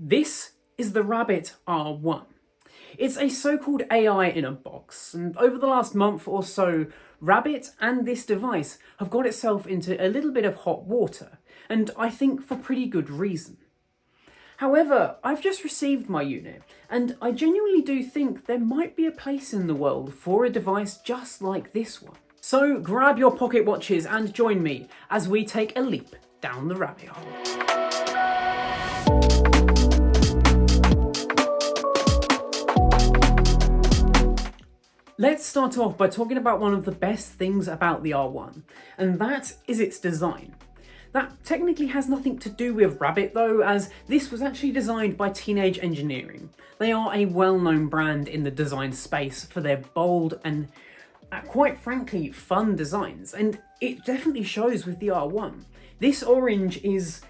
This is the Rabbit R1. It's a so-called AI in a box, and over the last month or so, Rabbit and this device have got itself into a little bit of hot water, and I think for pretty good reason. However, I've just received my unit, and I genuinely do think there might be a place in the world for a device just like this one. So grab your pocket watches and join me as we take a leap down the rabbit hole. Let's start off by talking about one of the best things about the R1, and that is its design. That technically has nothing to do with Rabbit though, as this was actually designed by Teenage Engineering. They are a well-known brand in the design space for their bold and quite frankly fun designs, and it definitely shows with the R1. This orange is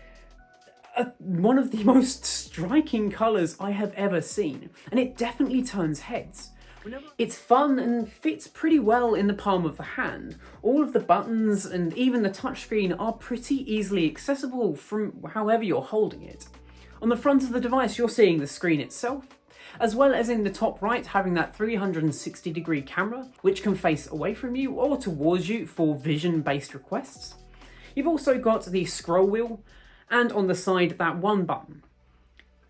one of the most striking colours I have ever seen, and it definitely turns heads. It's fun and fits pretty well in the palm of the hand. All of the buttons and even the touchscreen are pretty easily accessible from however you're holding it. On the front of the device you're seeing the screen itself, as well as in the top right having that 360-degree camera which can face away from you or towards you for vision-based requests. You've also got the scroll wheel and on the side that one button.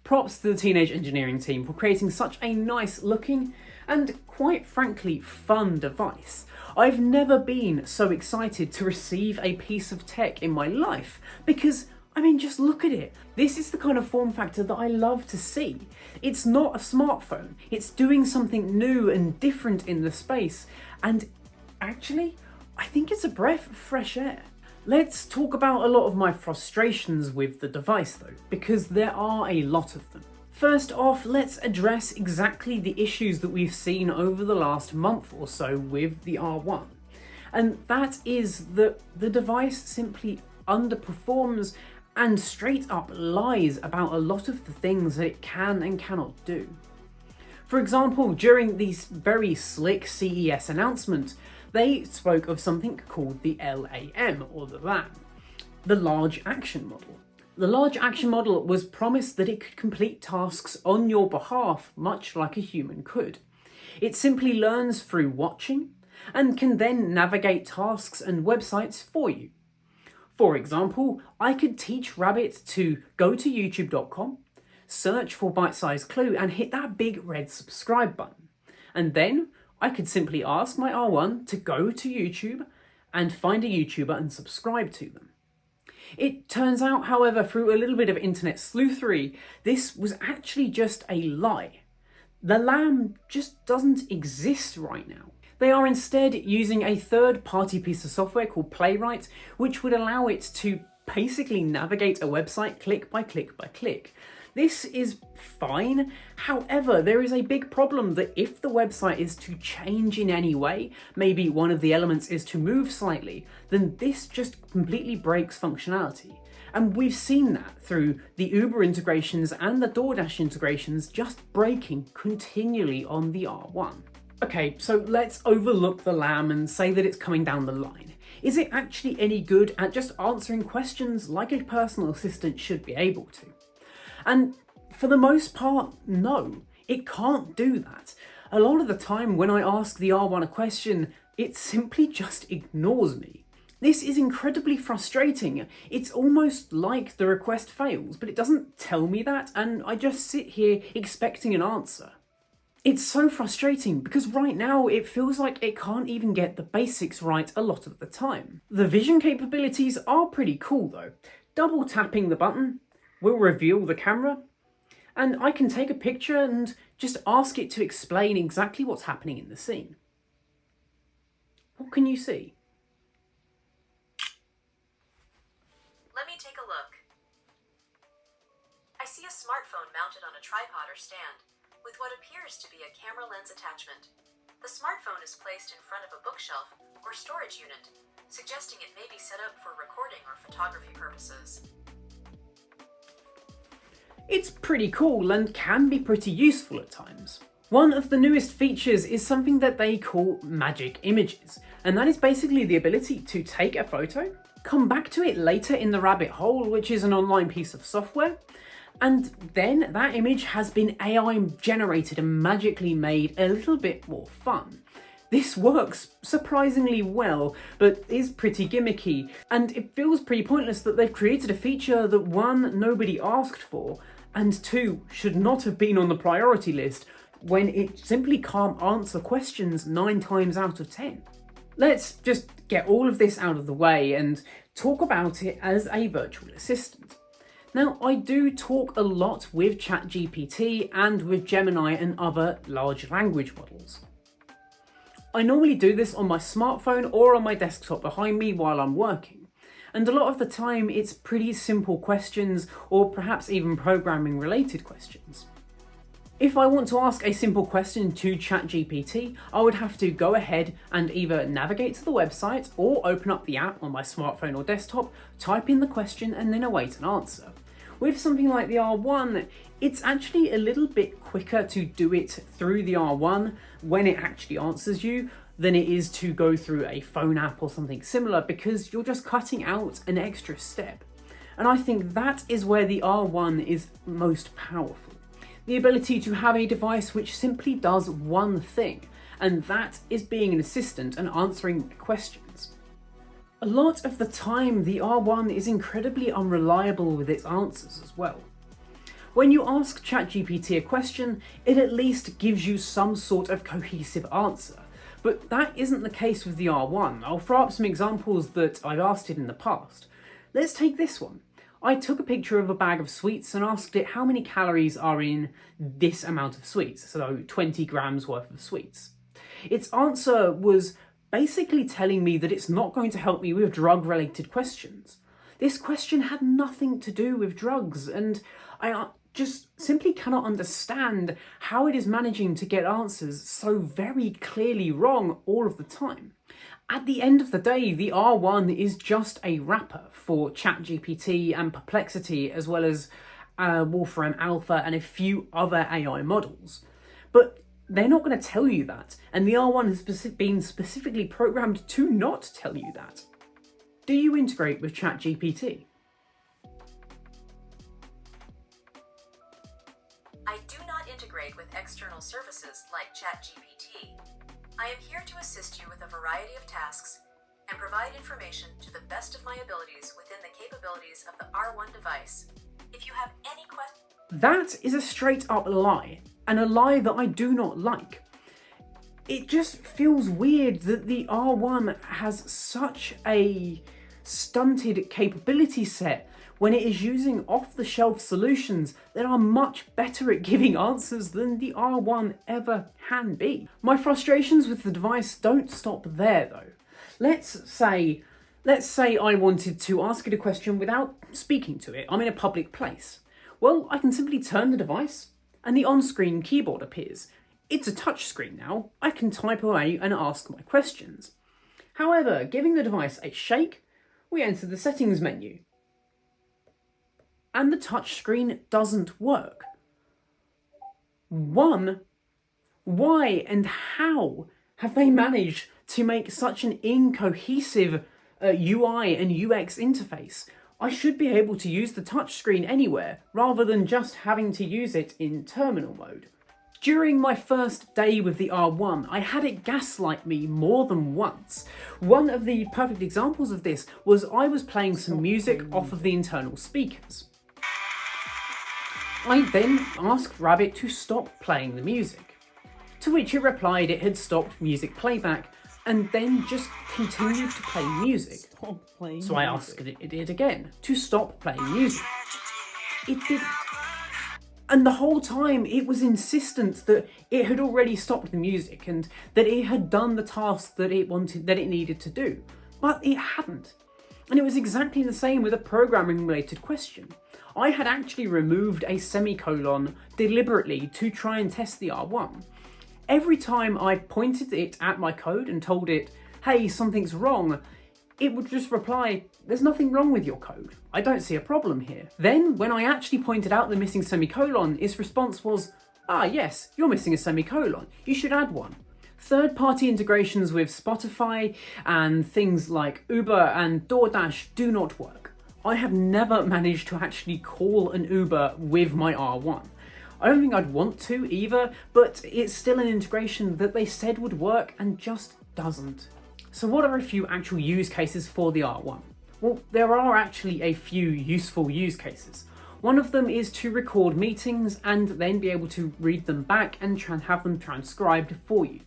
Props to the Teenage Engineering team for creating such a nice looking and quite frankly fun device. I've never been so excited to receive a piece of tech in my life because, I mean, just look at it. This is the kind of form factor that I love to see. It's not a smartphone, it's doing something new and different in the space, and actually, I think it's a breath of fresh air. Let's talk about a lot of my frustrations with the device though, because there are a lot of them. First off, let's address exactly the issues that we've seen over the last month or so with the R1. And that is that the device simply underperforms and straight up lies about a lot of the things that it can and cannot do. For example, during the very slick CES announcement, they spoke of something called the LAM, or the LAM, the Large Action Model. The Large Action Model was promised that it could complete tasks on your behalf, much like a human could. It simply learns through watching, and can then navigate tasks and websites for you. For example, I could teach Rabbit to go to youtube.com, search for Bite-Sized Clue and hit that big red subscribe button. And then I could simply ask my R1 to go to YouTube and find a YouTuber and subscribe to them. It turns out, however, through a little bit of internet sleuthery, this was actually just a lie. The LAM just doesn't exist right now. They are instead using a third-party piece of software called Playwright, which would allow it to basically navigate a website click by click by click. This is fine, however, there is a big problem that if the website is to change in any way, maybe one of the elements is to move slightly, then this just completely breaks functionality. And we've seen that through the Uber integrations and the DoorDash integrations just breaking continually on the R1. Okay, so let's overlook the LAM and say that it's coming down the line. Is it actually any good at just answering questions like a personal assistant should be able to? And for the most part, no, it can't do that. A lot of the time when I ask the R1 a question, it simply just ignores me. This is incredibly frustrating. It's almost like the request fails, but it doesn't tell me that, and I just sit here expecting an answer. It's so frustrating because right now it feels like it can't even get the basics right a lot of the time. The vision capabilities are pretty cool though. Double tapping the button will reveal the camera, and I can take a picture and just ask it to explain exactly what's happening in the scene. What can you see? Let me take a look. I see a smartphone mounted on a tripod or stand, with what appears to be a camera lens attachment. The smartphone is placed in front of a bookshelf or storage unit, suggesting it may be set up for recording or photography purposes. It's pretty cool and can be pretty useful at times. One of the newest features is something that they call magic images, and that is basically the ability to take a photo, come back to it later in the rabbit hole, which is an online piece of software, And then that image has been AI generated and magically made a little bit more fun. This works surprisingly well, but is pretty gimmicky, and it feels pretty pointless that they've created a feature that 1, nobody asked for, and 2, should not have been on the priority list, when it simply can't answer questions 9 times out of 10. Let's just get all of this out of the way and talk about it as a virtual assistant. Now, I do talk a lot with ChatGPT and with Gemini and other large language models. I normally do this on my smartphone or on my desktop behind me while I'm working, and a lot of the time it's pretty simple questions or perhaps even programming related questions. If I want to ask a simple question to ChatGPT, I would have to go ahead and either navigate to the website or open up the app on my smartphone or desktop, type in the question and then await an answer. With something like the R1, it's actually a little bit quicker to do it through the R1 when it actually answers you than it is to go through a phone app or something similar, because you're just cutting out an extra step. And I think that is where the R1 is most powerful. The ability to have a device which simply does one thing, and that is being an assistant and answering questions. A lot of the time, the R1 is incredibly unreliable with its answers as well. When you ask ChatGPT a question, it at least gives you some sort of cohesive answer, but that isn't the case with the R1. I'll throw up some examples that I've asked it in the past. Let's take this one. I took a picture of a bag of sweets and asked it how many calories are in this amount of sweets, so 20 grams worth of sweets. Its answer was basically telling me that it's not going to help me with drug-related questions. This question had nothing to do with drugs, and I just simply cannot understand how it is managing to get answers so very clearly wrong all of the time. At the end of the day, the R1 is just a wrapper for ChatGPT and Perplexity, as well as Wolfram Alpha and a few other AI models. But they're not going to tell you that, and the R1 has been specifically programmed to not tell you that. Do you integrate with ChatGPT? I do not integrate with external services like ChatGPT. I am here to assist you with a variety of tasks and provide information to the best of my abilities within the capabilities of the R1 device. If you have any questions... That is a straight up lie, and a lie that I do not like. It just feels weird that the R1 has such a stunted capability set when it is using off-the-shelf solutions that are much better at giving answers than the R1 ever can be. My frustrations with the device don't stop there though. Let's say I wanted to ask it a question without speaking to it. I'm in a public place. Well, I can simply turn the device and the on-screen keyboard appears. It's a touchscreen now. I can type away and ask my questions. However, giving the device a shake, we enter the settings menu. And the touchscreen doesn't work. Why and how have they managed to make such an incohesive UI and UX interface? I should be able to use the touchscreen anywhere rather than just having to use it in terminal mode. During my first day with the R1, I had it gaslight me more than once. One of the perfect examples of this was I was playing some music off of the internal speakers. I then asked Rabbit to stop playing the music, to which it replied it had stopped music playback and then just continued to play music. So I asked it again to stop playing music. It didn't. And the whole time it was insistent that it had already stopped the music and that it had done the task that it needed to do, but it hadn't. And it was exactly the same with a programming related question. I had actually removed a semicolon deliberately to try and test the R1. Every time I pointed it at my code and told it, hey, something's wrong, it would just reply, there's nothing wrong with your code. I don't see a problem here. Then, when I actually pointed out the missing semicolon, its response was, yes, you're missing a semicolon. You should add one. Third-party integrations with Spotify and things like Uber and DoorDash do not work. I have never managed to actually call an Uber with my R1. I don't think I'd want to either, but it's still an integration that they said would work and just doesn't. So what are a few actual use cases for the R1? Well, there are actually a few useful use cases. One of them is to record meetings and then be able to read them back and have them transcribed for you.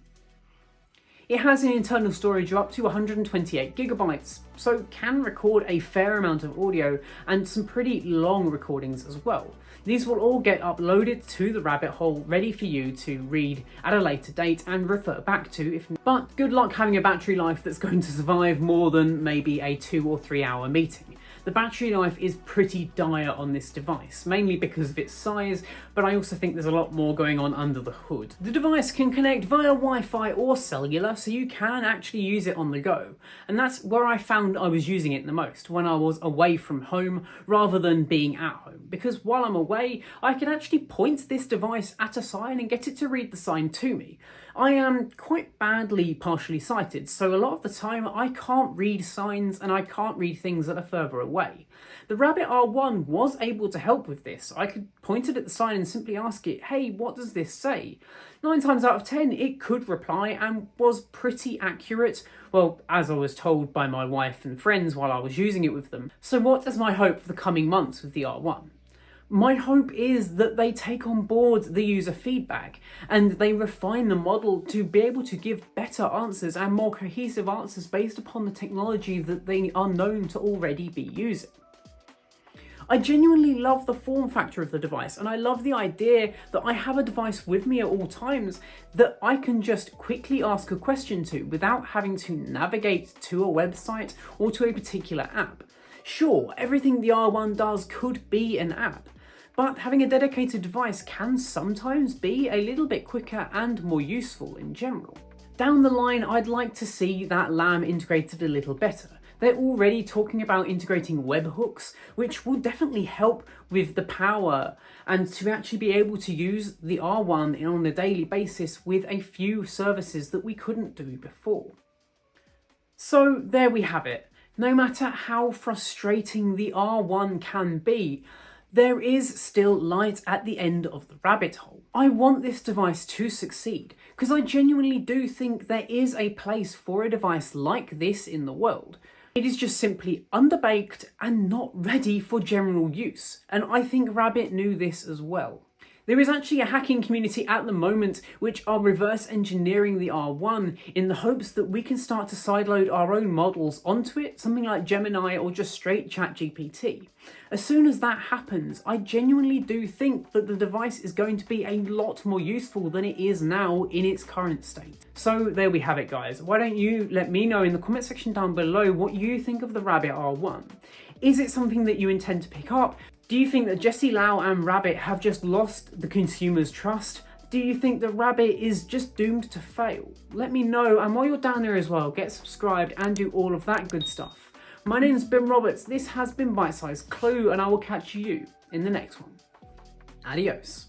It has an internal storage of up to 128 gigabytes, so can record a fair amount of audio and some pretty long recordings as well. These will all get uploaded to the rabbit hole, ready for you to read at a later date and refer back to. But good luck having a battery life that's going to survive more than maybe a 2 or 3 hour meeting. The battery life is pretty dire on this device, mainly because of its size, but I also think there's a lot more going on under the hood. The device can connect via Wi-Fi or cellular, so you can actually use it on the go. And that's where I found I was using it the most, when I was away from home rather than being at home. Because while I'm away, I can actually point this device at a sign and get it to read the sign to me. I am quite badly partially sighted, so a lot of the time I can't read signs and I can't read things that are further away. The Rabbit R1 was able to help with this. I could point it at the sign and simply ask it, hey, what does this say? 9 times out of 10, it could reply and was pretty accurate. Well, as I was told by my wife and friends while I was using it with them. So what is my hope for the coming months with the R1? My hope is that they take on board the user feedback and they refine the model to be able to give better answers and more cohesive answers based upon the technology that they are known to already be using. I genuinely love the form factor of the device, and I love the idea that I have a device with me at all times that I can just quickly ask a question to without having to navigate to a website or to a particular app. Sure, everything the R1 does could be an app, but having a dedicated device can sometimes be a little bit quicker and more useful in general. Down the line, I'd like to see that LAM integrated a little better. They're already talking about integrating webhooks, which will definitely help with the power and to actually be able to use the R1 on a daily basis with a few services that we couldn't do before. So there we have it. No matter how frustrating the R1 can be, there is still light at the end of the rabbit hole. I want this device to succeed because I genuinely do think there is a place for a device like this in the world. It is just simply underbaked and not ready for general use, and I think Rabbit knew this as well. There is actually a hacking community at the moment which are reverse engineering the R1 in the hopes that we can start to sideload our own models onto it, something like Gemini or just straight ChatGPT. As soon as that happens, I genuinely do think that the device is going to be a lot more useful than it is now in its current state. So there we have it, guys. Why don't you let me know in the comment section down below what you think of the Rabbit R1? Is it something that you intend to pick up? Do you think that Jessie Lau and Rabbit have just lost the consumer's trust? Do you think that Rabbit is just doomed to fail? Let me know, and while you're down there as well, get subscribed and do all of that good stuff. My name's Ben Roberts, this has been Bite Size Clue, and I will catch you in the next one. Adios.